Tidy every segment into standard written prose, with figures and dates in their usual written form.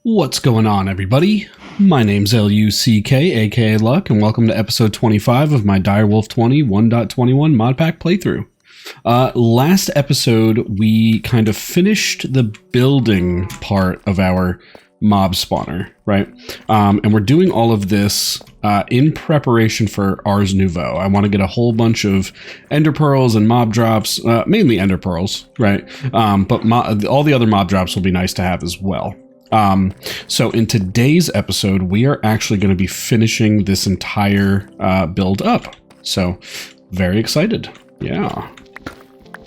What's going on, everybody? My name's LUCK, aka Luck, and welcome to episode 25 of my Direwolf20 1.21 Modpack playthrough. Last episode, we kind of finished the building part of our mob spawner, right? And we're doing all of this in preparation for Ars Nouveau. I want to get a whole bunch of ender pearls and mob drops, mainly ender pearls, right? But all the other mob drops will be nice to have as well. So in today's episode, we are actually going to be finishing this entire build up. So very excited. Yeah.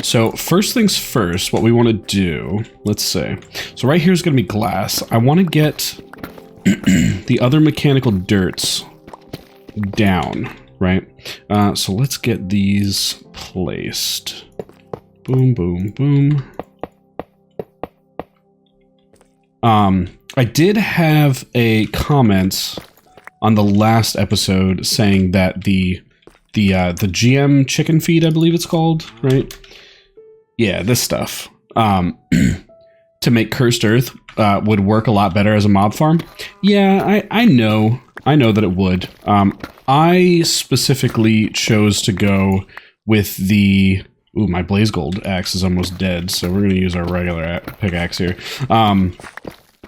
So first things first, what we want to do, let's see. So right here is going to be glass. I want to get the other mechanical dirts down, right? So let's get these placed. Boom, boom, boom. I did have a comment on the last episode saying that the GM chicken feed, I believe it's called, right? Yeah, this stuff, to make Cursed Earth, would work a lot better as a mob farm. Yeah, I know that it would. I specifically chose to go with the, ooh, my blaze gold axe is almost dead, so we're going to use our regular pickaxe here.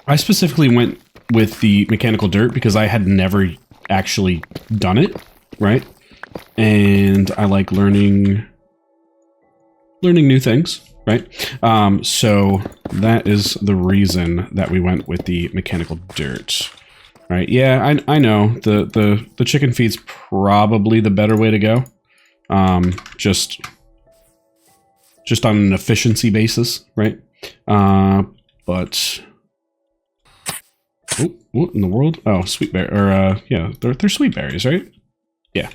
I specifically went with the mechanical dirt because I had never actually done it, right? And I like learning new things, right? So that is the reason that we went with the mechanical dirt, right? Yeah, I know the chicken feed's probably the better way to go. Just on an efficiency basis, right? But oh, what in the world? Oh, sweet berry, or yeah, they're sweet berries, right? Yeah.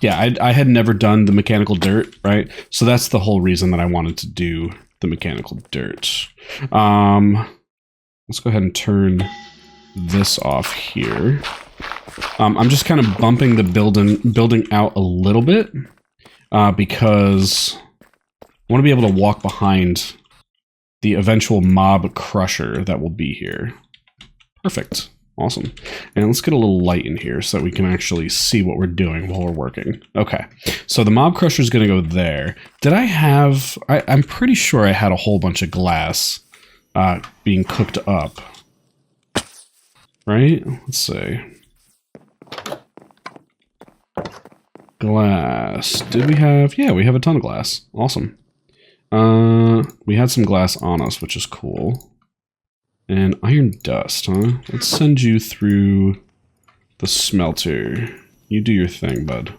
Yeah, I had never done the mechanical dirt, right? So that's the whole reason that I wanted to do the mechanical dirt. Let's go ahead and turn this off here. I'm just kind of bumping the building out a little bit, because I want to be able to walk behind the eventual mob crusher that will be here. Perfect. Awesome. And let's get a little light in here so that we can actually see what we're doing while we're working. Okay. So the mob crusher is going to go there. Did I have... I'm pretty sure I had a whole bunch of glass being cooked up. Right? Let's see. Glass. Did we have... Yeah, we have a ton of glass. Awesome. We had some glass on us, which is cool. And iron dust, huh? Let's send you through the smelter. You do your thing, bud.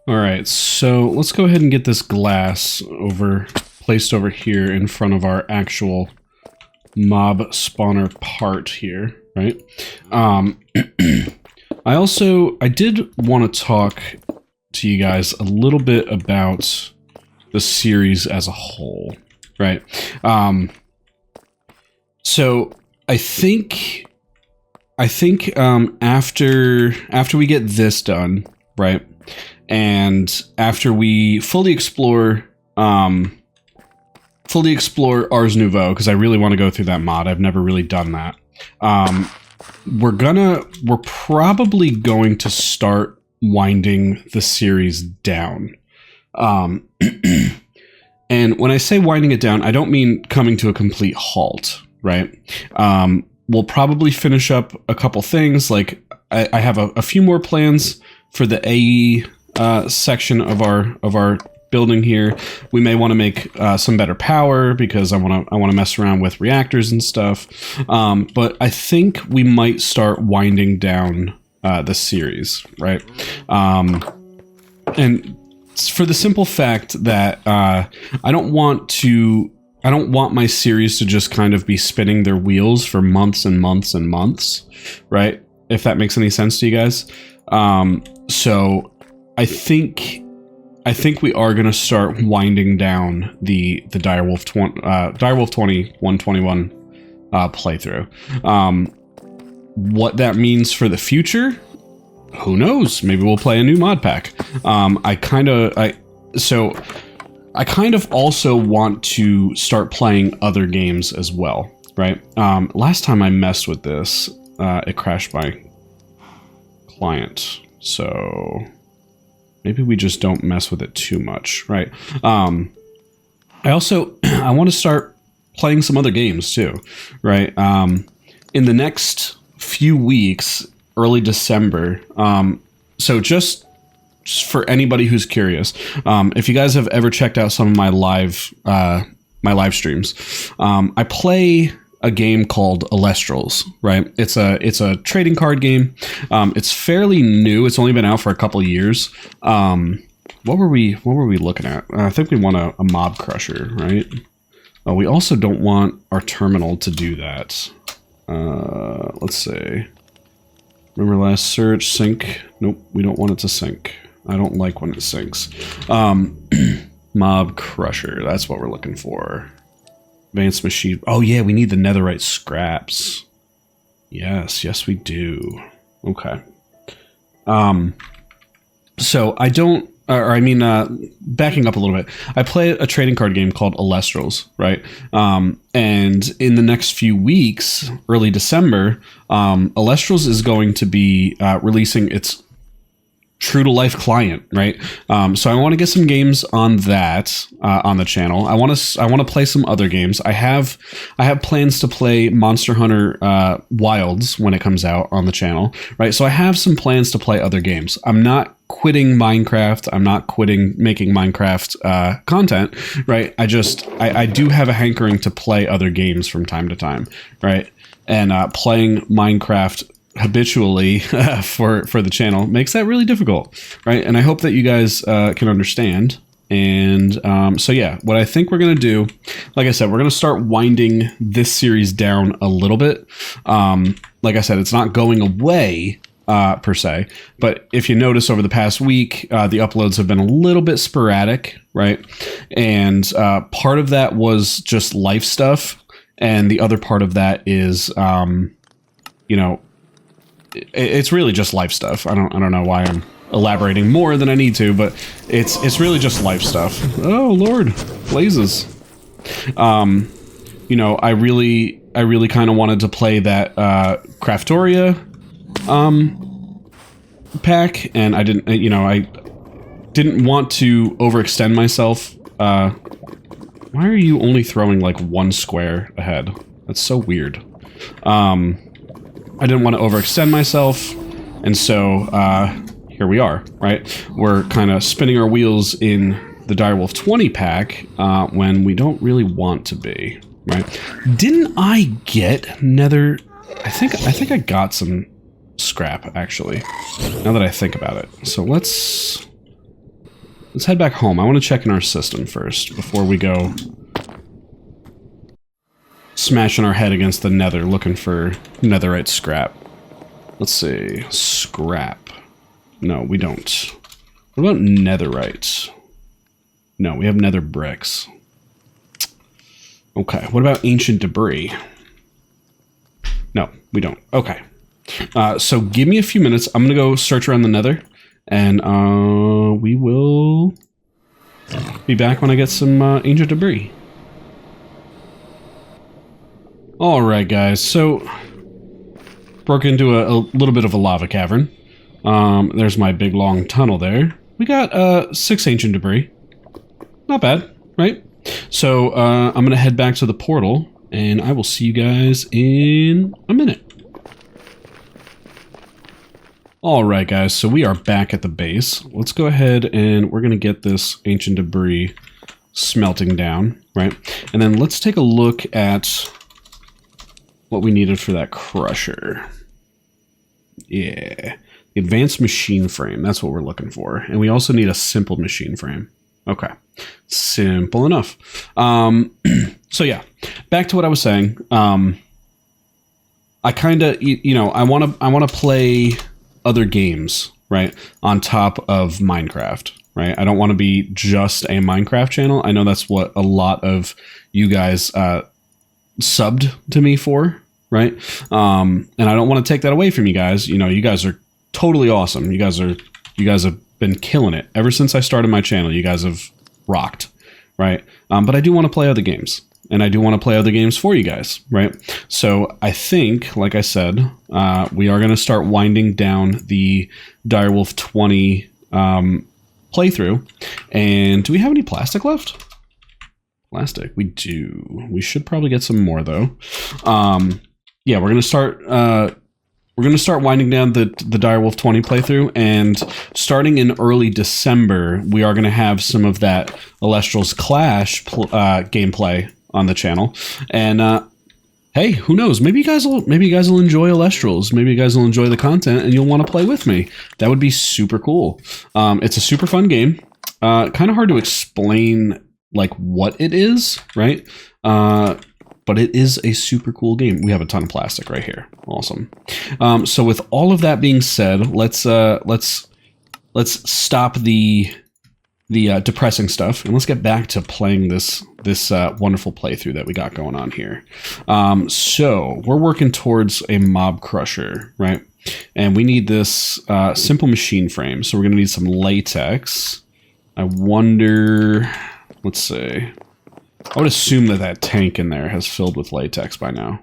Alright, so let's go ahead and get this glass placed over here in front of our actual mob spawner part here, right? I did want to talk to you guys a little bit about the series as a whole, right? So I think after we get this done, right, and after we fully explore Ars Nouveau, because I really want to go through that mod. I've never really done that. We're probably going to start winding the series down. And when I say winding it down, I don't mean coming to a complete halt. Right. We'll probably finish up a couple things. Like I have a few more plans for the AE section of our building here. We may want to make some better power because I want to mess around with reactors and stuff. But I think we might start winding down the series, right? And for the simple fact that I don't want my series to just kind of be spinning their wheels for months and months and months, right? If that makes any sense to you guys. So I think we are going to start winding down the Direwolf20 121 playthrough. What that means for the future, who knows? Maybe we'll play a new mod pack. I kind of also want to start playing other games as well. right? Last time I messed with this, it crashed my client. So maybe we just don't mess with it too much, right? I also, I want to start playing some other games too, right? In the next few weeks, early December, so just for anybody who's curious, if you guys have ever checked out some of my live streams, I play a game called Alestrals, right? It's a trading card game. It's fairly new. It's only been out for a couple of years. What were we looking at? I think we want a mob crusher, right? We also don't want our terminal to do that. Let's see. Remember last search, sync? Nope, we don't want it to sync. I don't like when it syncs. Mob crusher, that's what we're looking for. Advanced machine. Oh yeah, we need the netherite scraps. Yes, we do. Okay. So I don't, backing up a little bit, I play a trading card game called Alestrals, right? And in the next few weeks, early December, Alestrals is going to be releasing its true to life client, right? So I want to get some games on that on the channel. I want to play some other games. I have plans to play Monster Hunter Wilds when it comes out on the channel, right? So I have some plans to play other games. I'm not quitting Minecraft. I'm not quitting making Minecraft content, right? I do have a hankering to play other games from time to time, right? And playing Minecraft habitually for the channel makes that really difficult, right? And I hope that you guys can understand. And so yeah, what I think we're gonna do, like I said, we're gonna start winding this series down a little bit. Like I said, it's not going away per se, but if you notice over the past week, the uploads have been a little bit sporadic, right? And part of that was just life stuff, and the other part of that is it's really just life stuff. I don't know why I'm elaborating more than I need to, but it's really just life stuff. Oh Lord, blazes. I really kind of wanted to play that Craftoria pack, and I didn't want to overextend myself. Why are you only throwing like one square ahead? That's so weird. I didn't want to overextend myself, and so here we are, right? We're kind of spinning our wheels in the Direwolf20 pack when we don't really want to be, right? Didn't I get nether? I think I got some scrap, actually, now that I think about it. So let's head back home. I want to check in our system first before we go smashing our head against the nether looking for netherite scrap. Let's see. Scrap. No, we don't. What about netherite? No, we have nether bricks. Okay, what about ancient debris? No, we don't. Okay. So give me a few minutes. I'm gonna go search around the nether, and we will be back when I get some ancient debris. Alright guys, so broke into a little bit of a lava cavern. There's my big long tunnel there. We got 6 ancient debris. Not bad, right? So I'm going to head back to the portal, and I will see you guys in a minute. Alright guys, so we are back at the base. Let's go ahead and we're going to get this ancient debris smelting down, right? And then let's take a look at what we needed for that crusher. Yeah, the advanced machine frame, that's what we're looking for. And we also need a simple machine frame. Okay, simple enough. So yeah, back to what I was saying. I kind of, I want to play other games, right, on top of Minecraft, right? I don't want to be just a Minecraft channel. I know that's what a lot of you guys subbed to me for, right? And I don't want to take that away from you guys. You guys are totally awesome. You guys have been killing it ever since I started my channel. You guys have rocked, right? But I do want to play other games, and I do want to play other games for you guys, right? So I think, like I said, we are going to start winding down the Direwolf20 playthrough. And do we have any plastic left? Plastic, we do. We should probably get some more though. Yeah, we're going to start. We're going to start winding down the Direwolf20 playthrough, and starting in early December, we are going to have some of that Alestral's Clash gameplay on the channel. And hey, who knows? Maybe you guys will enjoy Alestral's. Maybe you guys will enjoy the content, and you'll want to play with me. That would be super cool. It's a super fun game. Kind of hard to explain like what it is, right? But it is a super cool game. We have a ton of plastic right here. Awesome. So with all of that being said, let's stop the depressing stuff, and let's get back to playing this wonderful playthrough that we got going on here. So we're working towards a mob crusher, right? And we need this simple machine frame. So we're gonna need some latex. I wonder. Let's see. I would assume that tank in there has filled with latex by now,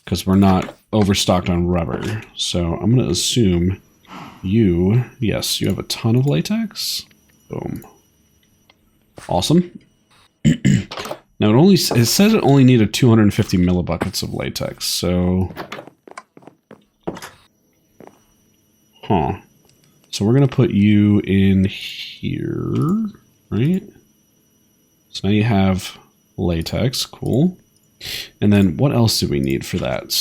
because we're not overstocked on rubber. So I'm going to assume yes, you have a ton of latex. Boom. Awesome. Now it says it only needed 250 millibuckets of latex, so... Huh. So we're going to put you in here, right? So now you have... latex, cool. And then what else do we need for that?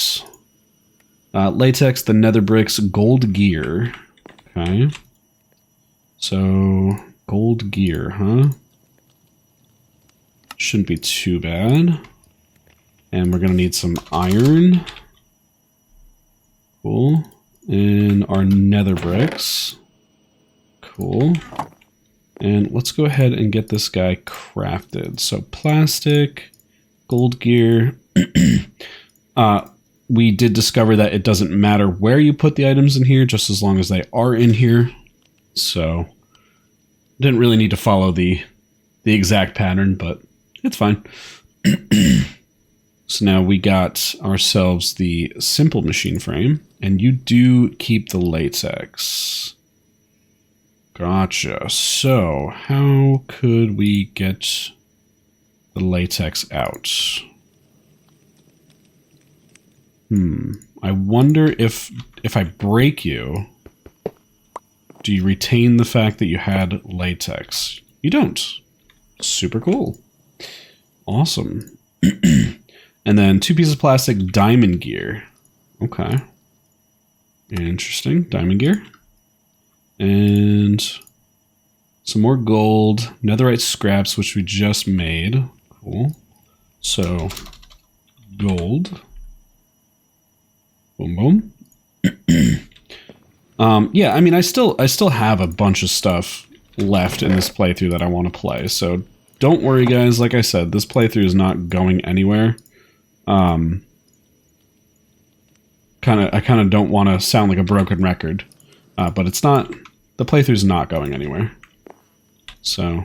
Latex, the nether bricks, gold gear. Okay. So, gold gear, huh? Shouldn't be too bad. And we're going to need some iron. Cool. And our nether bricks. Cool. And let's go ahead and get this guy crafted. So plastic, gold gear. We did discover that it doesn't matter where you put the items in here, just as long as they are in here. So didn't really need to follow the exact pattern, but it's fine. So now we got ourselves the simple machine frame, and you do keep the latex. Gotcha. So, how could we get the latex out? I wonder if I break you, do you retain the fact that you had latex? You don't. Super cool. Awesome. And then 2 pieces of plastic, diamond gear. Okay. Interesting. Diamond gear. And some more gold, netherite scraps, which we just made. Cool. So, gold. Boom, boom. Yeah, I mean, I still have a bunch of stuff left in this playthrough that I want to play. So, don't worry, guys. Like I said, this playthrough is not going anywhere. I kind of don't want to sound like a broken record, but it's not. The playthrough's not going anywhere. So,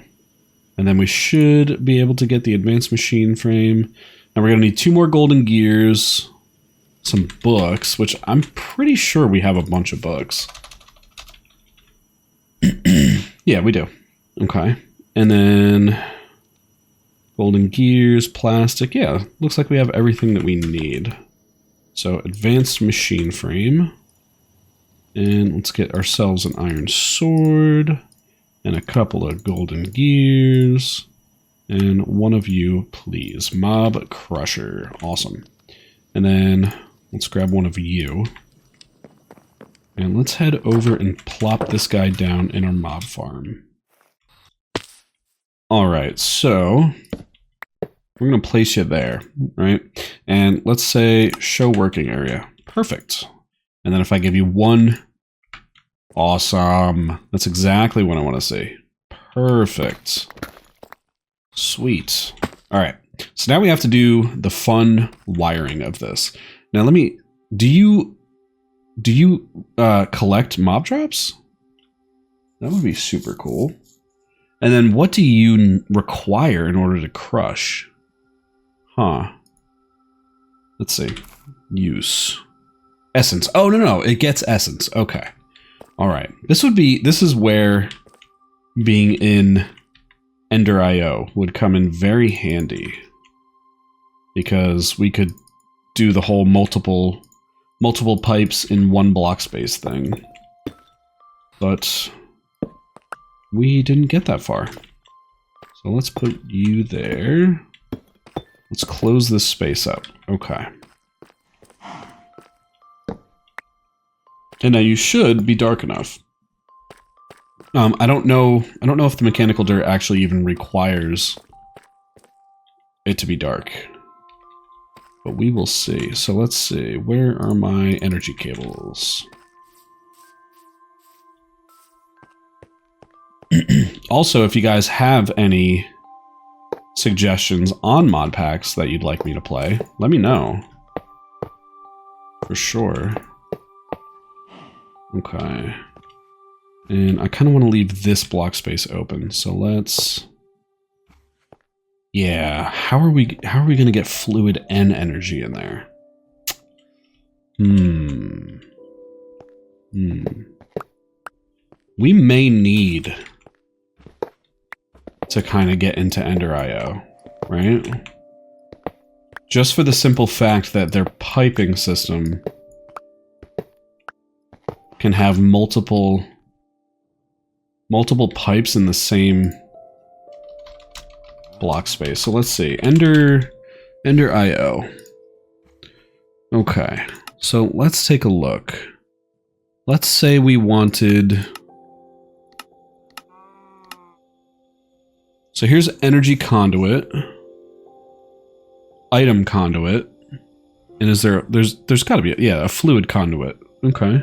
and then we should be able to get the advanced machine frame. And we're going to need 2 more golden gears, some books, which I'm pretty sure we have a bunch of books. Yeah, we do. Okay. And then golden gears, plastic. Yeah, looks like we have everything that we need. So, advanced machine frame. And let's get ourselves an iron sword and a couple of golden gears. And one of you, please. Mob crusher. Awesome. And then let's grab one of you. And let's head over and plop this guy down in our mob farm. Alright, so we're going to place you there, right? And let's say show working area. Perfect. And then if I give you 1... Awesome. That's exactly what I want to see. Perfect. Sweet. All right. So now we have to do the fun wiring of this. Now let me... Do you collect mob traps? That would be super cool. And then what do you require in order to crush? Huh. Let's see. Use. Essence. Oh, no, it gets essence. Okay. All right. This is where being in Ender IO would come in very handy. Because we could do the whole multiple pipes in one block space thing. But we didn't get that far. So let's put you there. Let's close this space up. Okay. And now you should be dark enough. I don't know if the mechanical dirt actually even requires it to be dark. But we will see. So let's see. Where are my energy cables? Also, if you guys have any suggestions on mod packs that you'd like me to play, let me know. For sure. Okay. And I kind of want to leave this block space open. So let's... Yeah, how are we going to get fluid and energy in there? We may need to kind of get into Ender IO, right? Just for the simple fact that their piping system can have multiple pipes in the same block space. So let's see. Ender IO. Okay. So let's take a look. Let's say we wanted... So here's energy conduit. Item conduit. And is there's got to be, yeah, a fluid conduit. Okay.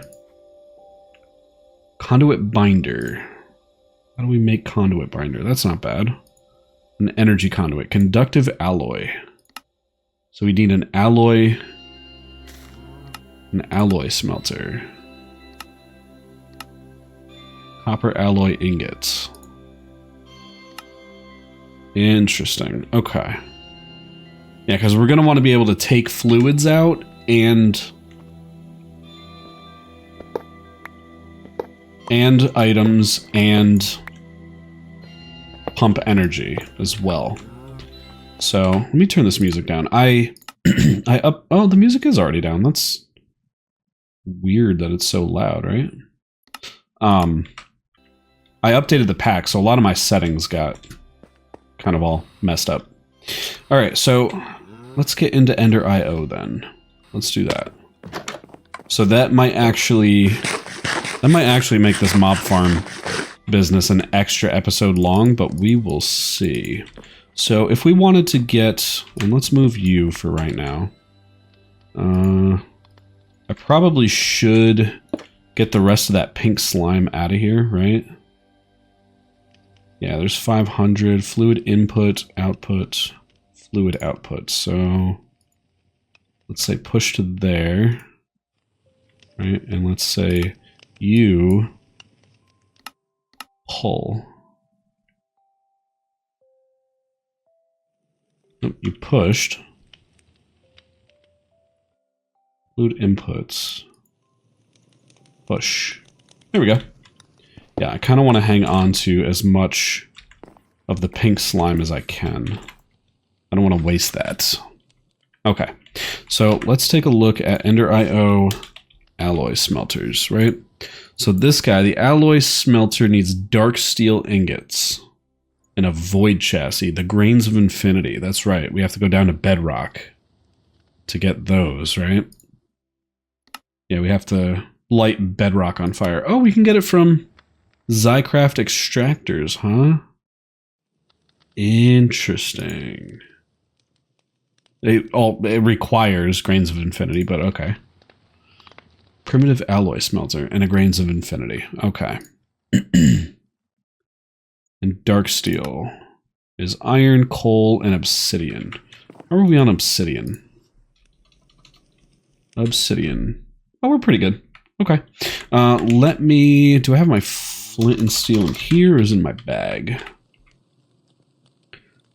Conduit binder. How do we make conduit binder? That's not bad. An energy conduit. Conductive alloy. So we need an alloy smelter. Copper alloy ingots. Interesting. Okay. Yeah, because we're going to want to be able to take fluids out and items and pump energy as well. So let me turn this music down. Oh, the music is already down. That's weird that it's so loud, right? I updated the pack, so a lot of my settings got kind of all messed up. All right, so let's get into Ender IO then. Let's do that. So that might actually make this mob farm business an extra episode long, but we will see. So if we wanted to get, and let's move you for right now. I probably should get the rest of that pink slime out of here, right? Yeah, there's 500 fluid input, output, fluid output. So let's say push to there, right? And let's say you pull. Oh, you pushed. Fluid inputs. Push. There we go. Yeah, I kind of want to hang on to as much of the pink slime as I can. I don't want to waste that. Okay, so let's take a look at Ender IO alloy smelters, right? So this guy, the alloy smelter, needs dark steel ingots and a void chassis, the grains of infinity. That's right, we have to go down to bedrock to get those, right? Yeah, we have to light bedrock on fire. Oh, we can get it from Zycraft extractors, huh? Interesting. It requires grains of infinity, but okay. Primitive alloy smelter and a grains of infinity. Okay. And dark steel is iron, coal, and obsidian. How are we on obsidian? Obsidian. Oh, we're pretty good. Okay. Do I have my flint and steel in here or is it in my bag?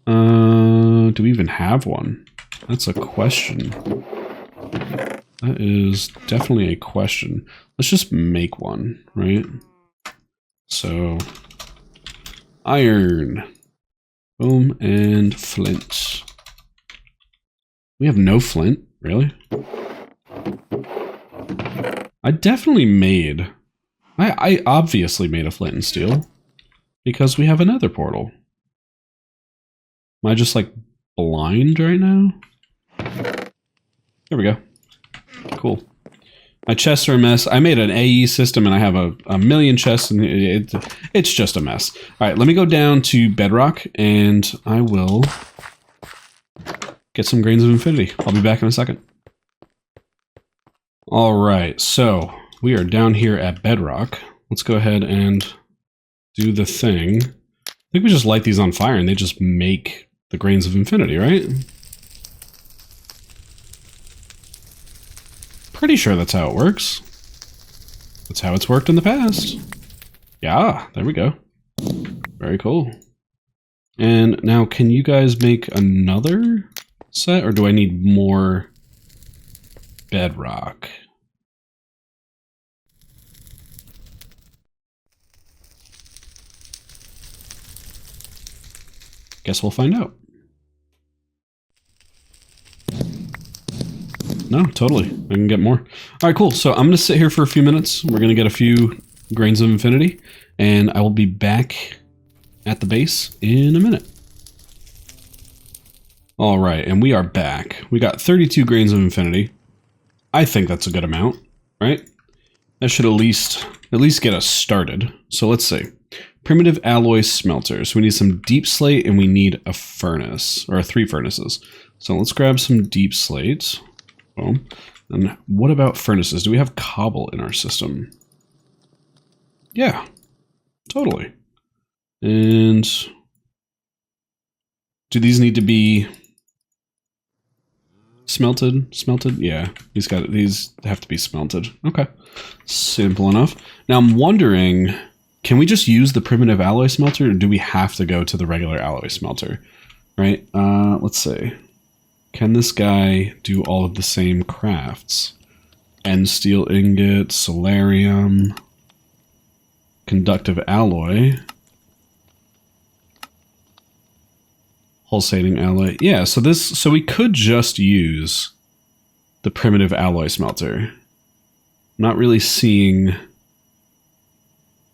Do we even have one? That's a question. That is definitely a question. Let's just make one, right? So, iron. Boom, and flint. We have no flint, really? I definitely made... I obviously made a flint and steel. Because we have a nether portal. Am I just, like, blind right now? There we go. Cool. My chests are a mess. I made an AE system and I have a million chests and it's just a mess. Alright, let me go down to bedrock and I will get some grains of infinity. I'll be back in a second. Alright, so we are down here at bedrock. Let's go ahead and do the thing. I think we just light these on fire and they just make the grains of infinity, right? Pretty sure that's how it works. That's how it's worked in the past. Yeah, there we go. Very cool. And now, can you guys make another set, or do I need more bedrock? Guess we'll find out. No, totally. I can get more. All right, cool. So I'm going to sit here for a few minutes. We're going to get a few grains of infinity, and I will be back at the base in a minute. All right, and we are back. We got 32 grains of infinity. I think that's a good amount, right? That should at least get us started. So let's see. Primitive alloy smelter. So we need some deep slate, and we need a furnace, or 3 furnaces. So let's grab some deep slate. Boom. And what about furnaces? Do we have cobble in our system? Yeah, totally. And do these need to be smelted? Smelted? Yeah, these have to be smelted. Okay, simple enough. Now I'm wondering, can we just use the primitive alloy smelter, or do we have to go to the regular alloy smelter? Right? Let's see. Can this guy do all of the same crafts? End steel ingot, solarium, conductive alloy, pulsating alloy. Yeah, so we could just use the primitive alloy smelter. Not really seeing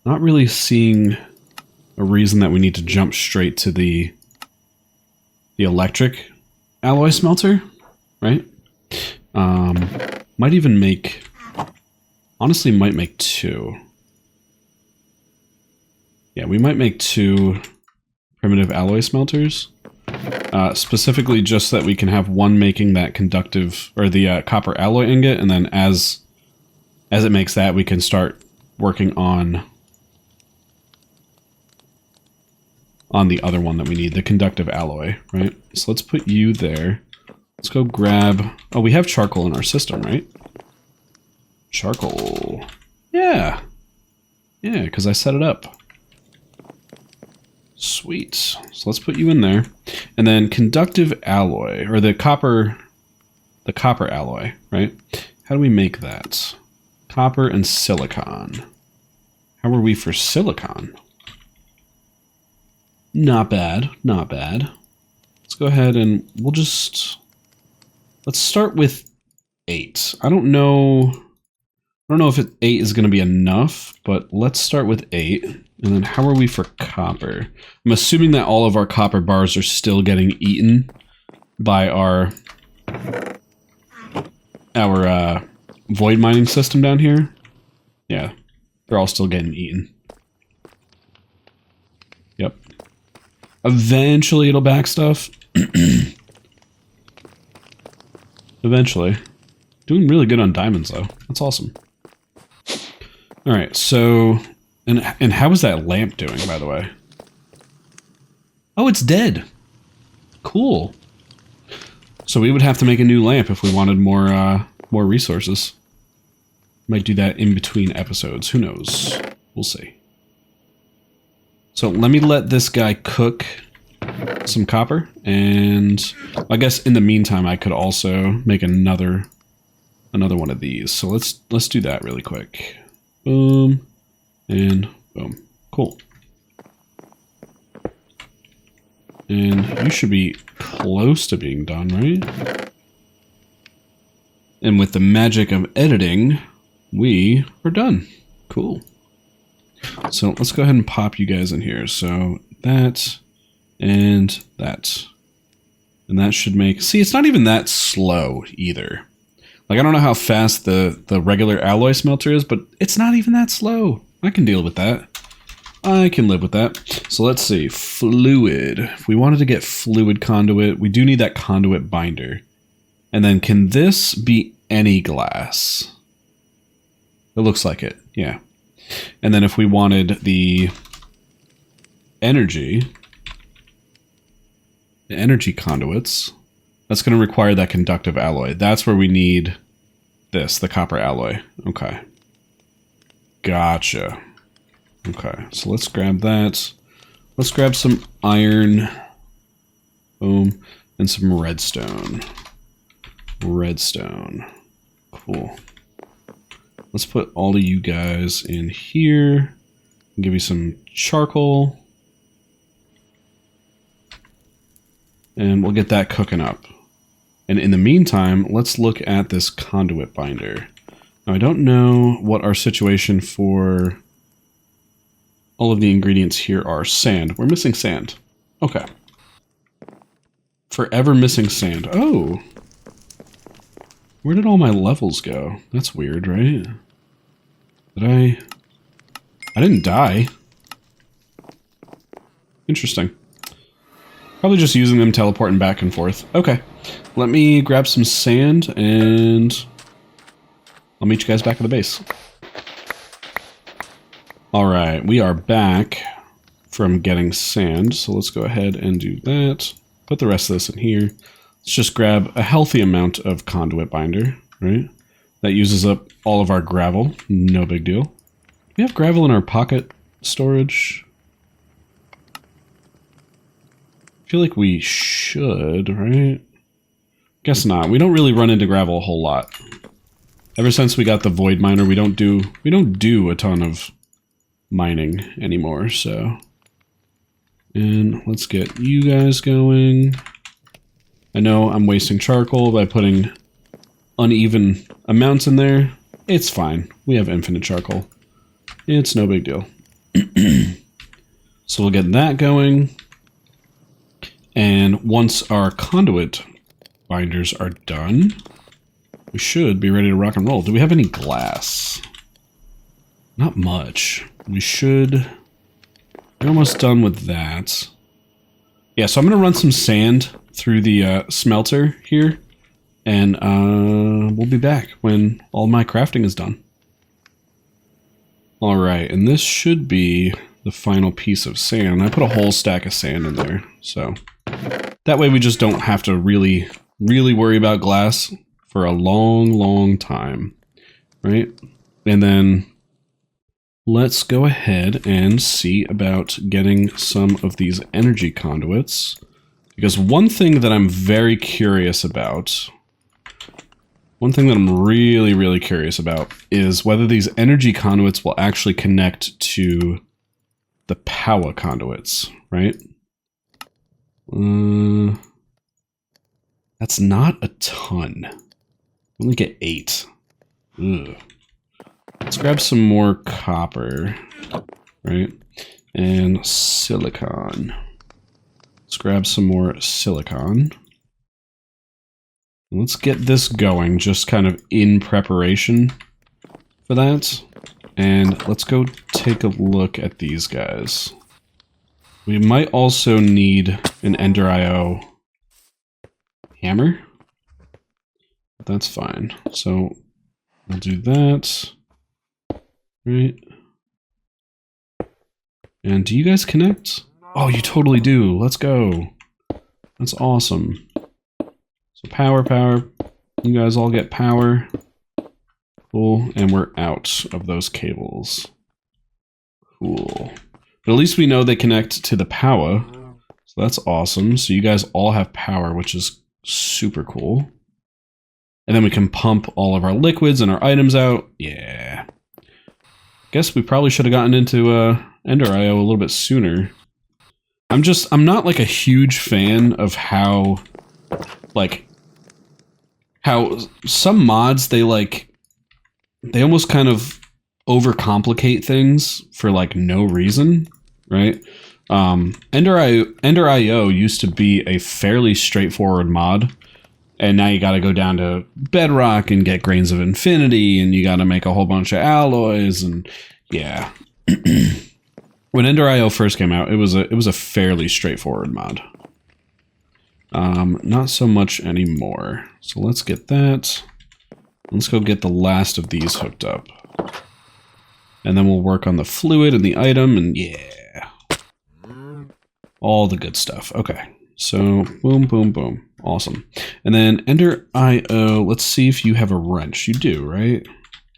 a reason that we need to jump straight to the electric alloy smelter, right? Might even make, honestly might make 2. Yeah, we might make 2 primitive alloy smelters. Specifically just that we can have one making that conductive, or the copper alloy ingot, and then as it makes that, we can start working on the other one that we need, the conductive alloy, right? So let's put you there. Let's go grab... Oh, we have charcoal in our system, right? Charcoal. Yeah. Yeah, because I set it up. Sweet. So let's put you in there. And then conductive alloy, or the copper alloy, right? How do we make that? Copper and silicon. How are we for silicon? Not bad, not bad. Let's go ahead and let's start with 8. I don't know if 8 is going to be enough, but let's start with 8. And then how are we for copper? I'm assuming that all of our copper bars are still getting eaten by our void mining system down here. Yeah, they're all still getting eaten. Yep. Eventually it'll back stuff. Eventually. Doing really good on diamonds though. That's awesome. Alright, so... And how is that lamp doing, by the way? Oh, it's dead. Cool. So we would have to make a new lamp if we wanted more resources. Might do that in between episodes. Who knows? We'll see. So let me let this guy cook some copper, and I guess in the meantime I could also make another one of these. So let's do that really quick. Boom and boom. Cool. And you should be close to being done, right? And with the magic of editing, we are done. Cool. So let's go ahead and pop you guys in here. So that and that. And that should make... See, it's not even that slow either. Like, I don't know how fast the regular alloy smelter is, but it's not even that slow. I can deal with that. I can live with that. So let's see. Fluid. If we wanted to get fluid conduit, we do need that conduit binder. And then can this be any glass? It looks like it. Yeah. And then if we wanted the energy conduits, that's going to require that conductive alloy. That's where we need this, the copper alloy. Okay. Gotcha. Okay, so let's grab that. Let's grab some iron. Boom. And some redstone. Redstone. Cool. Let's put all of you guys in here. And give you some charcoal. And we'll get that cooking up. And in the meantime, let's look at this conduit binder. Now, I don't know what our situation for all of the ingredients here are. Sand. We're missing sand. Okay. Forever missing sand. Oh. Where did all my levels go? That's weird, right? Did I didn't die. Interesting. Probably just using them, teleporting back and forth. Okay. Let me grab some sand, and I'll meet you guys back at the base. Alright, we are back from getting sand, so let's go ahead and do that. Put the rest of this in here. Let's just grab a healthy amount of conduit binder, right? That uses up all of our gravel. No big deal. We have gravel in our pocket storage. I feel like we should, right? Guess not. We don't really run into gravel a whole lot. Ever since we got the void miner, we don't do a ton of mining anymore, so. And let's get you guys going. I know I'm wasting charcoal by putting uneven amounts in there. It's fine. We have infinite charcoal. It's no big deal. So we'll get that going. And once our conduit binders are done, we should be ready to rock and roll. Do we have any glass? Not much. We should... We're almost done with that. Yeah, so I'm going to run some sand through the smelter here. And we'll be back when all my crafting is done. Alright, and this should be the final piece of sand. I put a whole stack of sand in there, so... That way we just don't have to really worry about glass for a long time, right? And then let's go ahead and see about getting some of these energy conduits. Because one thing that I'm very curious about, one thing that I'm really curious about is whether these energy conduits will actually connect to the power conduits, right? That's not a ton. Only get 8. Ugh. Let's grab some more copper, right? And silicon. Let's grab some more silicon. Let's get this going, just kind of in preparation for that. And let's go take a look at these guys. We might also need an Ender IO hammer. But that's fine. So we'll do that. Right. And do you guys connect? Oh, you totally do. Let's go. That's awesome. So power. You guys all get power. Cool. And we're out of those cables. Cool. But at least we know they connect to the power. So So that's awesome. So you guys all have power, which is super cool. And then we can pump all of our liquids and our items out. Yeah. Guess we probably should have gotten into Ender IO a little bit sooner. I'm not like a huge fan of how some mods, they almost kind of overcomplicate things for like no reason, right? Ender IO used to be a fairly straightforward mod, and now you got to go down to Bedrock and get Grains of Infinity, and you got to make a whole bunch of alloys, and yeah. When Ender IO first came out, it was a fairly straightforward mod. Not so much anymore. So let's get that. Let's go get the last of these hooked up. And then we'll work on the fluid and the item, and yeah. All the good stuff. Okay. So, boom, boom, boom. Awesome. And then Ender IO, let's see if you have a wrench. You do, right?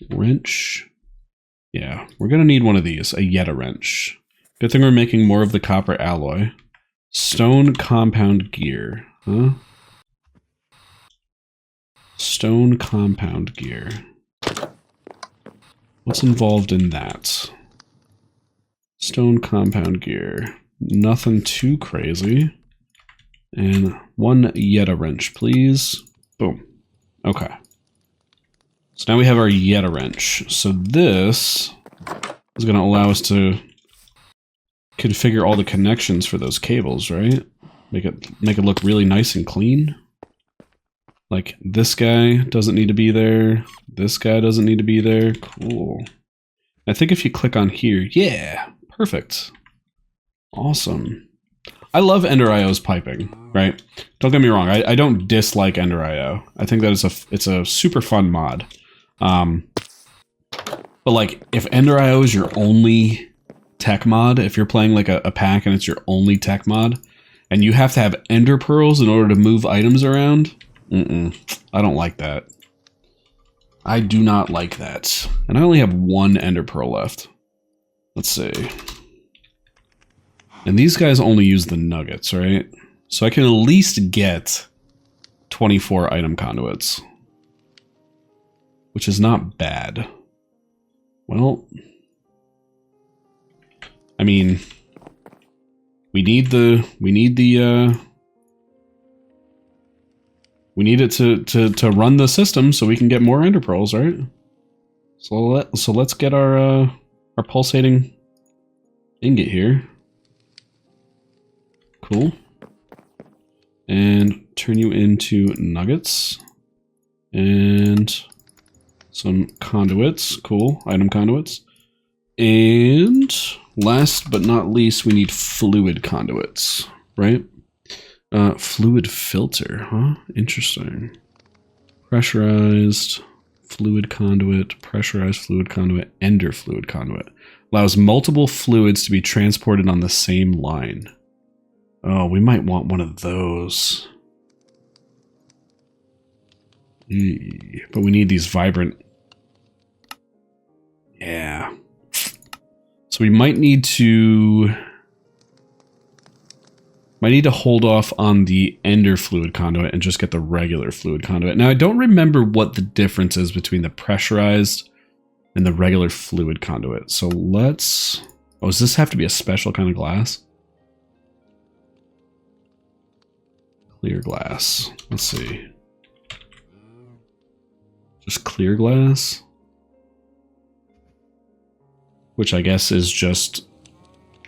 Wrench. Yeah, we're going to need one of these, a Yeta wrench. Good thing we're making more of the copper alloy. Stone compound gear. Huh? Stone compound gear. What's involved in that? Stone compound gear. Nothing too crazy. And one Yeta wrench, please. Boom. Okay. So now we have our Yeta wrench. So this is going to allow us to configure all the connections for those cables, right? Make it look really nice and clean. Like this guy doesn't need to be there. This guy doesn't need to be there. Cool. I think if you click on here, yeah, perfect. Awesome. I love Ender IO's piping, right? Don't get me wrong. I don't dislike Ender IO. I think that it's a super fun mod. But like if Ender IO is your only tech mod, if you're playing like a pack and it's your only tech mod, and you have to have ender pearls in order to move items around, I don't like that. I do not like that. And I only have one ender pearl left. Let's see. And these guys only use the nuggets, right? So I can at least get 24 item conduits, which is not bad. Well, I mean, we need it to run the system so we can get more ender pearls, right? So let's get our pulsating ingot here. Cool. And turn you into nuggets and some conduits. Cool, item conduits. And last but not least, we need fluid conduits, right? Fluid filter, huh? Interesting. Pressurized fluid conduit, pressurized fluid conduit, ender fluid conduit. Allows multiple fluids to be transported on the same line. Oh, we might want one of those. But we need these vibrant. Yeah. So we might need to hold off on the ender fluid conduit and just get the regular fluid conduit. Now, I don't remember what the difference is between the pressurized and the regular fluid conduit. So let's... Oh, does this have to be a special kind of glass? Clear glass. Let's see. Just clear glass? Which I guess is just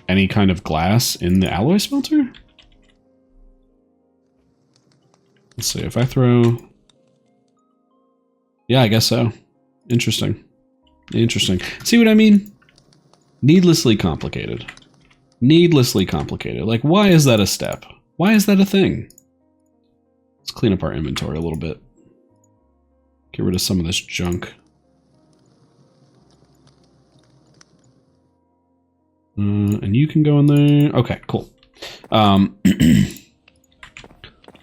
any kind of glass in the alloy smelter? Let's see, if I throw... Yeah, I guess so. Interesting. Interesting. See what I mean? Needlessly complicated. Needlessly complicated. Like, why is that a step? Why is that a thing? Let's clean up our inventory a little bit. Get rid of some of this junk. And you can go in there. Okay, cool.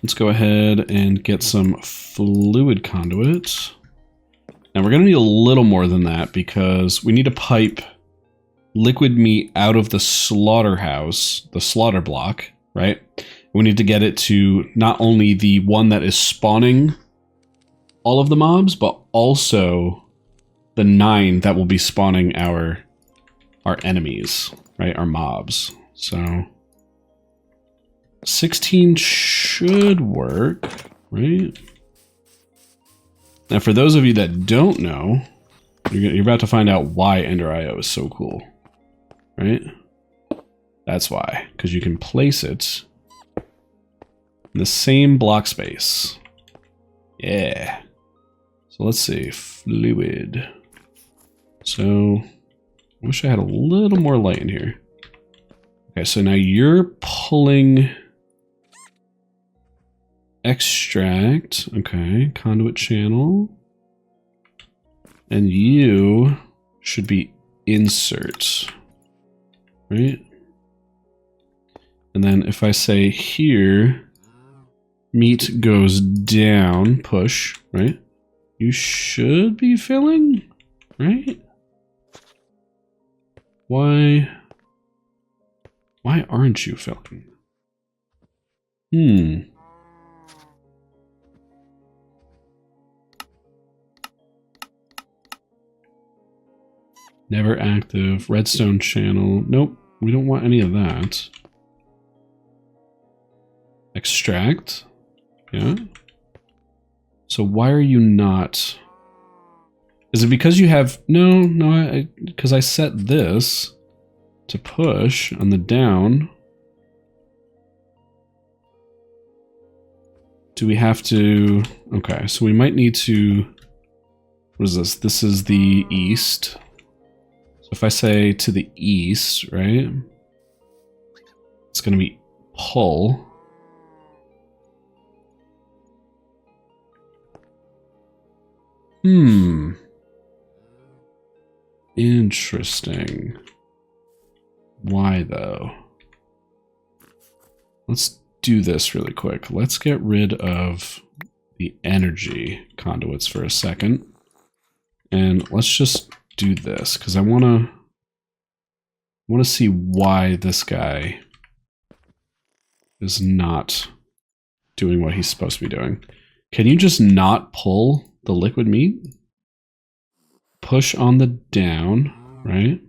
Let's go ahead and get some fluid conduit. Now we're going to need a little more than that because we need to pipe liquid meat out of the slaughterhouse, the slaughter block, right? We need to get it to not only the one that is spawning all of the mobs, but also the 9 that will be spawning our enemies, right? Our mobs. So 16 should work, right? Now, for those of you that don't know, you're about to find out why Ender IO is so cool, right? That's why, because you can place it in the same block space. Yeah. So let's see, fluid. So, I wish I had a little more light in here. Okay, so now you're pulling extract, okay, conduit channel. And you should be insert, right? And then if I say here, meat goes down, push, right? You should be filling, right? Why aren't you filling? Never active. Redstone channel. Nope. We don't want any of that. Extract. Yeah. So why are you not... Is it because you have... No, because I set this to push on the down. Do we have to... Okay, so we might need to... What is this? This is the east. So if I say to the east, right? It's going to be pull. Interesting. Why though? Let's do this really quick. Let's get rid of the energy conduits for a second. And let's just do this because I want to see why this guy is not doing what he's supposed to be doing. Can you just not pull the liquid meat? Push on the down, right?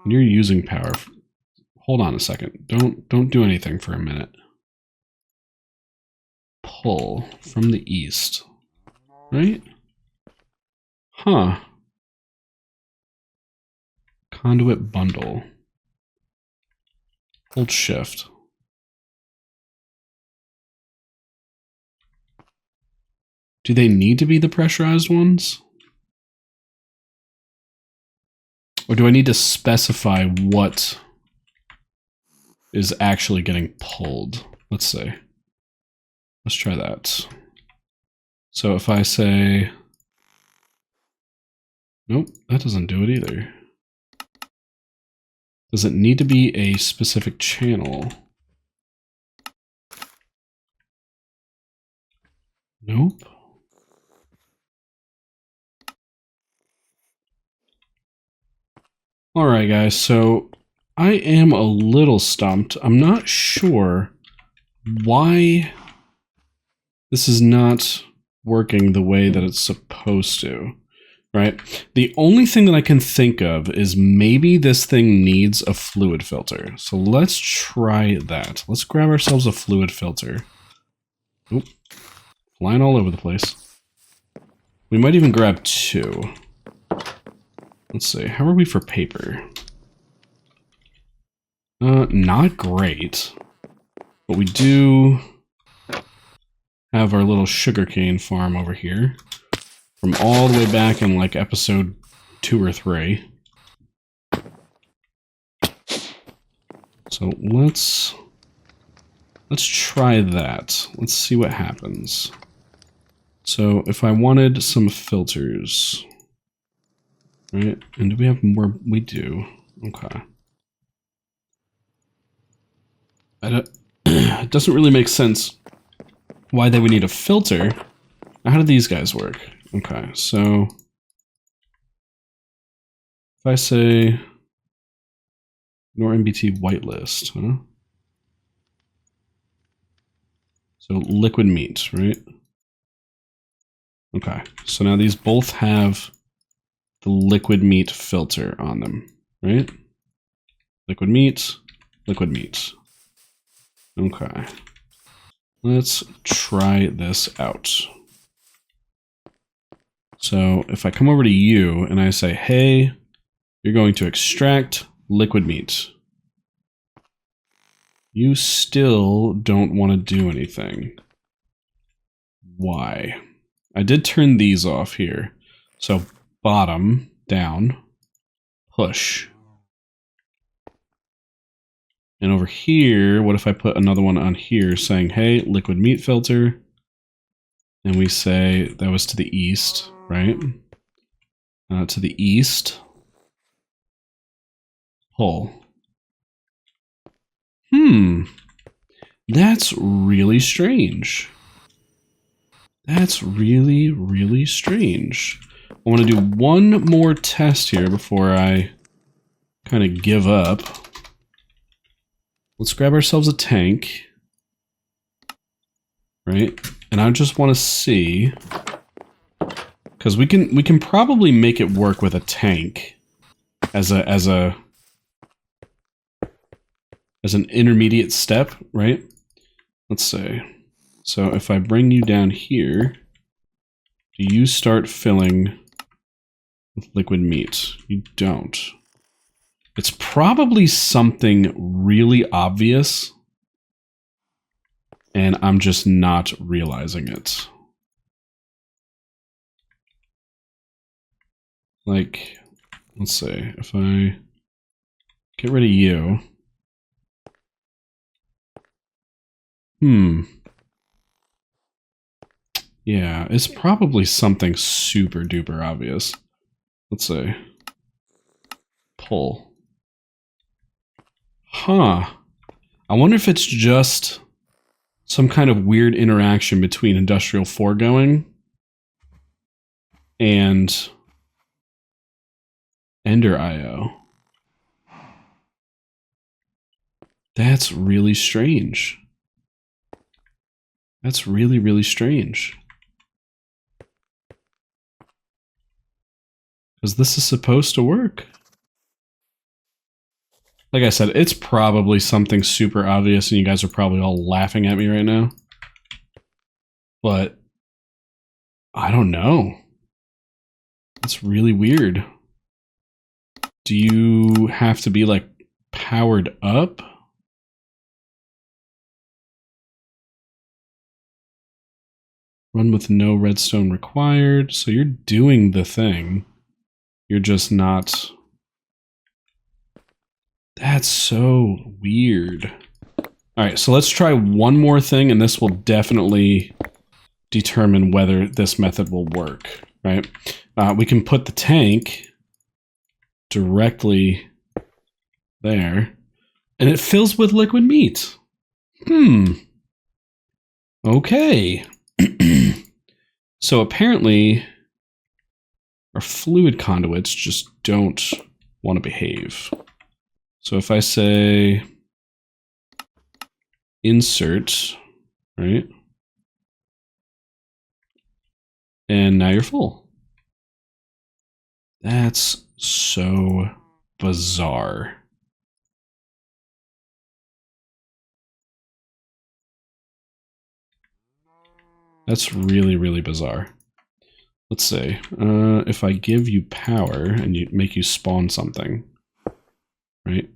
You're using power. Hold on a second. Don't do anything for a minute. Pull from the east, right? Huh. Conduit bundle. Hold shift. Do they need to be the pressurized ones? Or do I need to specify what is actually getting pulled? Let's see. Let's try that. So if I say... Nope, that doesn't do it either. Does it need to be a specific channel? Nope. Alright guys, so I am a little stumped. I'm not sure why this is not working the way that it's supposed to, right? The only thing that I can think of is maybe this thing needs a fluid filter. So let's try that. Let's grab ourselves a fluid filter. Oop, flying all over the place. We might even grab 2. Let's see, how are we for paper? Not great. But we do have our little sugarcane farm over here. From all the way back in like episode 2 or 3. So let's try that. Let's see what happens. So if I wanted some filters... Right, and do we have more? We do. Okay. It doesn't really make sense why they would need a filter. How do these guys work? Okay, so If I say ignore MBT whitelist, huh? So liquid meat, right? Okay, so now these both have the liquid meat filter on them, right? Liquid meat, liquid meat. Okay. Let's try this out. So if I come over to you and I say, hey, you're going to extract liquid meat. You still don't want to do anything. Why? I did turn these off here. So bottom, down, push. And over here, what if I put another one on here saying, hey, liquid meat filter. And we say that was to the east, right? To the east. Pull. That's really strange. That's really, really strange. I want to do one more test here before I kind of give up. Let's grab ourselves a tank. Right? And I just want to see, because we can probably make it work with a tank as an intermediate step, right? Let's say. So if I bring you down here, do you start filling with liquid meat? You don't. It's probably something really obvious, and I'm just not realizing it. Like, let's say, if I get rid of you. Yeah, it's probably something super duper obvious. Let's say, pull. Huh. I wonder if it's just some kind of weird interaction between industrial foregoing and Ender IO. That's really strange. That's really, really strange. Because this is supposed to work. Like I said, it's probably something super obvious and you guys are probably all laughing at me right now. But I don't know. It's really weird. Do you have to be like powered up? Run with no redstone required. So you're doing the thing. You're just not. That's so weird. All right, so let's try one more thing, and this will definitely determine whether this method will work, right? We can put the tank directly there, and it fills with liquid meat. Okay. So apparently our fluid conduits just don't want to behave. So if I say insert, right? And now you're full. That's so bizarre. That's really, really bizarre. Let's say, if I give you power and make you spawn something, right?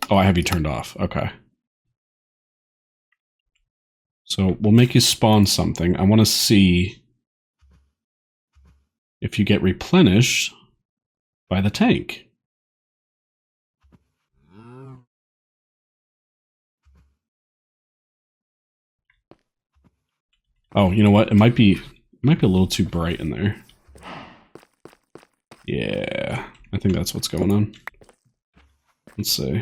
Oh, I have you turned off. Okay. So we'll make you spawn something. I want to see if you get replenished by the tank. Oh, you know what? It might be a little too bright in there. Yeah, I think that's what's going on. Let's see.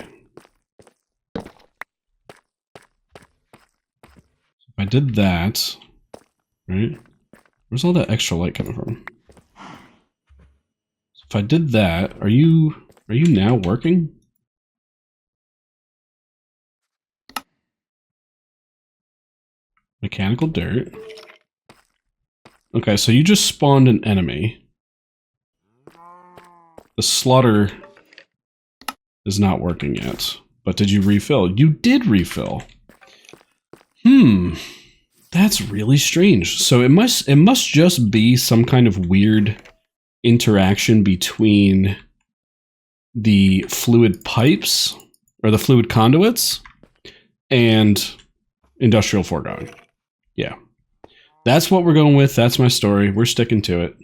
did that, right? Where's all that extra light coming from? So if I did that, are you now working? Mechanical dirt. Okay, so you just spawned an enemy. The slaughter is not working yet. But did you refill? You did refill. That's really strange. So it must just be some kind of weird interaction between the fluid pipes or the fluid conduits and industrial foregoing. Yeah. That's what we're going with. That's my story. We're sticking to it.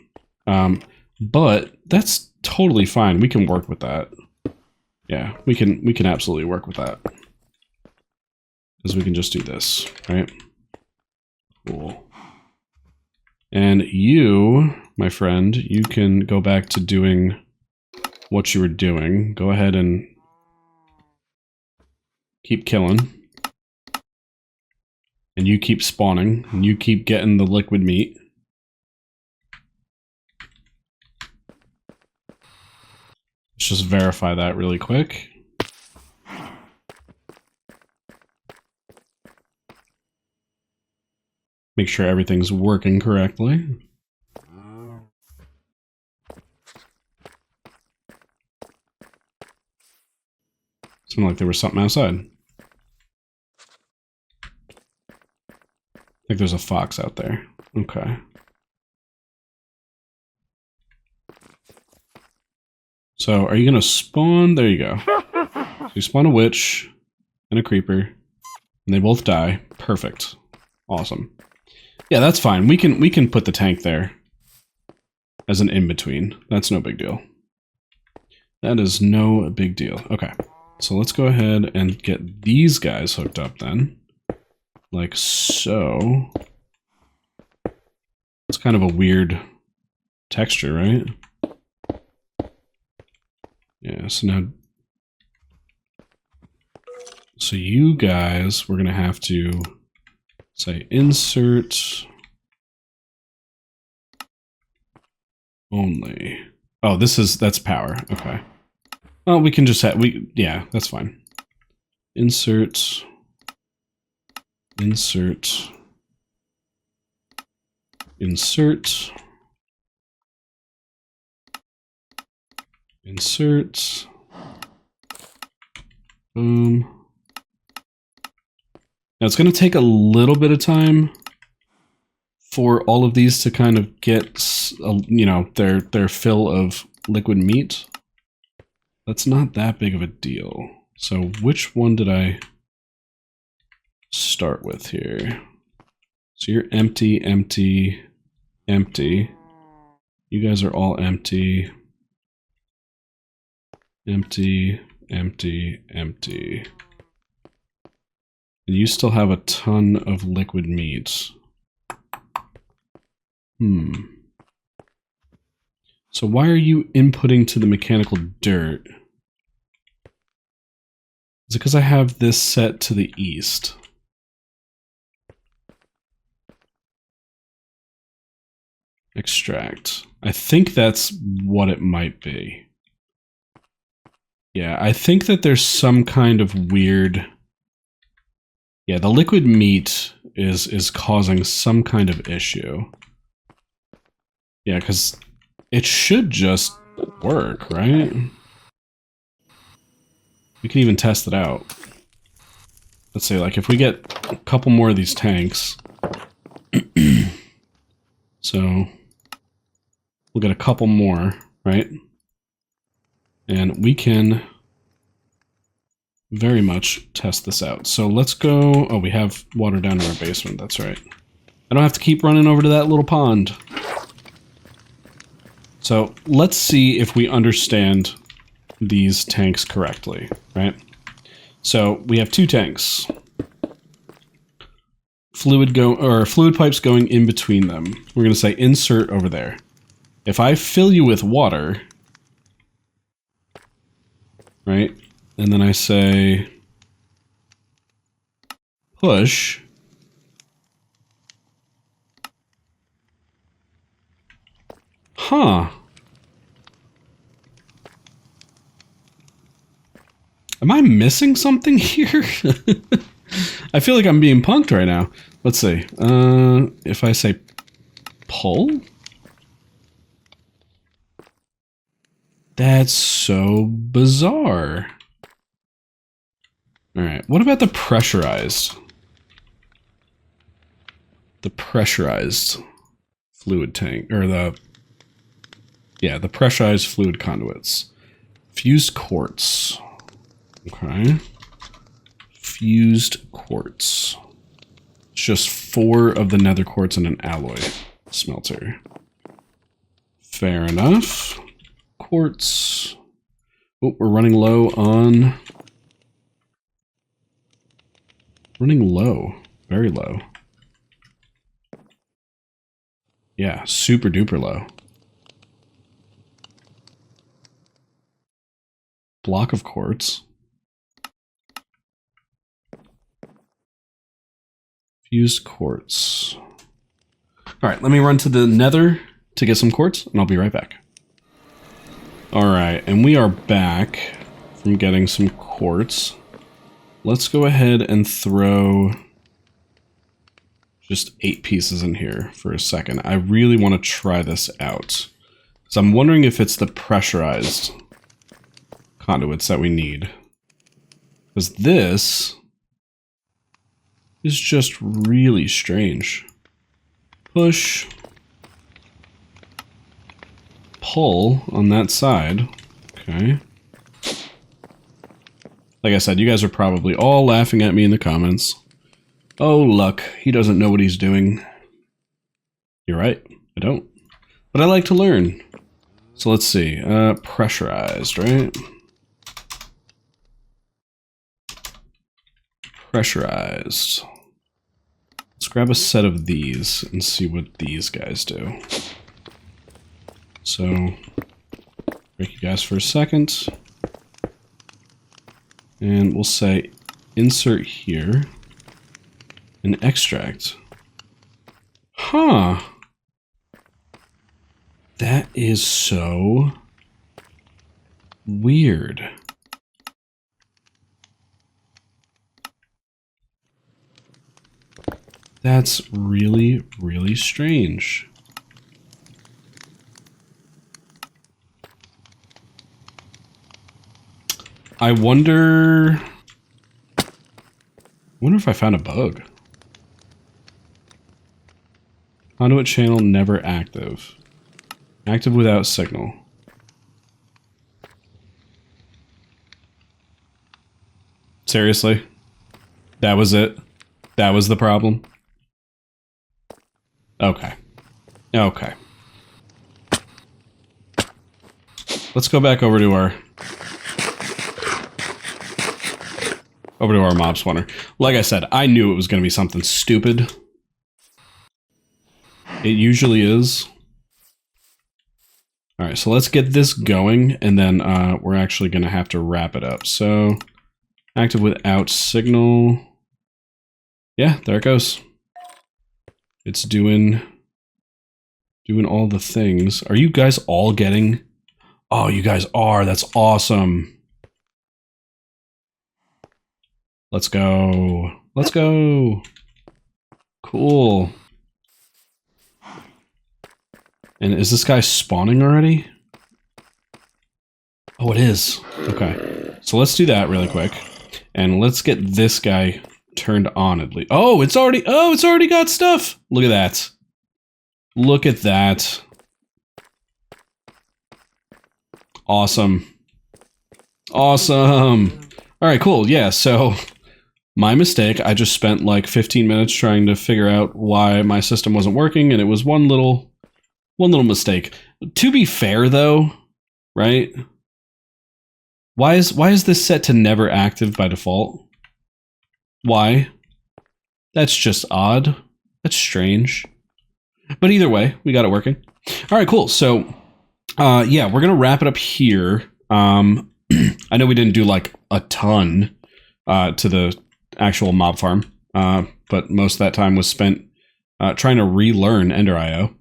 But that's totally fine. We can work with that. Yeah, we can absolutely work with that. Because we can just do this, right? Cool. And you, my friend, you can go back to doing what you were doing. Go ahead and keep killing. And you keep spawning. And you keep getting the liquid meat. Let's just verify that really quick. Make sure everything's working correctly. Seemed like there was something outside. I think there's a fox out there. Okay. So, are you gonna spawn? There you go. So you spawn a witch and a creeper, and they both die. Perfect. Awesome. Yeah, that's fine. We can put the tank there as an in-between. That's no big deal. That is no big deal. Okay. So let's go ahead and get these guys hooked up then. Like so. It's kind of a weird texture, right? Yeah, so now... So you guys, we're going to have to say insert only. Oh, that's power. Okay. Well, we can just have, yeah, that's fine. Insert, insert, insert, insert, boom. Now it's going to take a little bit of time for all of these to kind of get, you know, their fill of liquid meat. That's not that big of a deal. So which one did I start with here? So you're empty, empty, empty. You guys are all empty. Empty, empty, empty. And you still have a ton of liquid meat. So why are you inputting to the mechanical dirt? Is it because I have this set to the east? Extract. I think that's what it might be. Yeah, I think that there's some kind of weird... Yeah, the liquid meat is causing some kind of issue. Yeah, because it should just work, right? We can even test it out. Let's say, like, if we get a couple more of these tanks... So... We'll get a couple more, right? And we can very much test this out. So let's go... Oh, we have water down in our basement, that's right. I don't have to keep running over to that little pond. So let's see if we understand these tanks correctly, right? So we have two tanks. Fluid pipes going in between them. We're going to say insert over there. If I fill you with water, right, and then I say push, Huh. Am I missing something here? I feel like I'm being punked right now. Let's see. If I say pull? That's so bizarre. Alright, what about the pressurized? The pressurized fluid tank, or the pressurized fluid conduits. Fused quartz. Okay. Fused quartz. It's just 4 of the nether quartz and an alloy smelter. Fair enough. Quartz. Oh, we're running low on... Running low. Very low. Yeah, super duper low. Block of quartz. Fused quartz. Alright, let me run to the nether to get some quartz, and I'll be right back. Alright, and we are back from getting some quartz. Let's go ahead and throw just 8 pieces in here for a second. I really want to try this out. So I'm wondering if it's the pressurized conduits that we need. Because this is just really strange. Push. Pull on that side. Okay. Like I said, you guys are probably all laughing at me in the comments. Oh, luck. He doesn't know what he's doing. You're right. I don't. But I like to learn. So let's see. Pressurized, right? Pressurized. Let's grab a set of these and see what these guys do. So, break you guys for a second. And we'll say insert here and extract. Huh. That is so weird. That's really, really strange. I wonder if I found a bug. Conduit channel never active. Active without signal. Seriously? That was it? That was the problem? Okay. Okay. Let's go back over to our mob spawner. Like I said, I knew it was going to be something stupid. It usually is. Alright, so let's get this going, and then we're actually going to have to wrap it up. So, active without signal. Yeah, there it goes. It's doing all the things. Are you guys all getting... Oh, you guys are. That's awesome. Let's go. Let's go. Cool. And is this guy spawning already? Oh, it is. Okay. So let's do that really quick. And let's get this guy turned on at least. Oh, it's already got stuff. Look at that. Look at that. Awesome. Awesome. All right, cool. Yeah, so my mistake. I just spent like 15 minutes trying to figure out why my system wasn't working, and it was one little mistake. To be fair though, right? Why is this set to never active by default? Why? That's just odd. That's strange. But either way, we got it working. All right, cool. So, yeah, we're going to wrap it up here. I know we didn't do like a ton to the actual mob farm, but most of that time was spent trying to relearn Ender IO.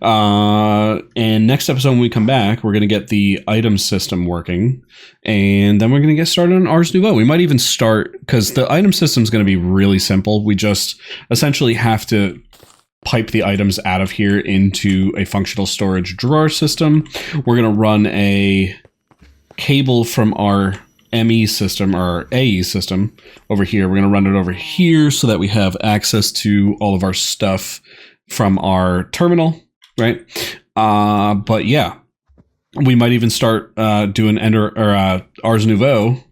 And next episode, when we come back, we're going to get the item system working, and then we're going to get started on Ars Nouveau. We might even start, because the item system is going to be really simple. We just essentially have to pipe the items out of here into a functional storage drawer system. We're going to run a cable from our ME system, or AE system, over here. We're going to run it over here so that we have access to all of our stuff from our terminal, right? But yeah, we might even start doing Ars Nouveau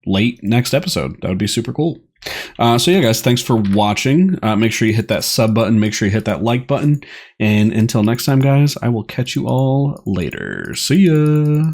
late next episode. That would be super cool. So yeah, guys, thanks for watching. Make sure you hit that sub button. Make sure you hit that like button. And until next time, guys, I will catch you all later. See ya.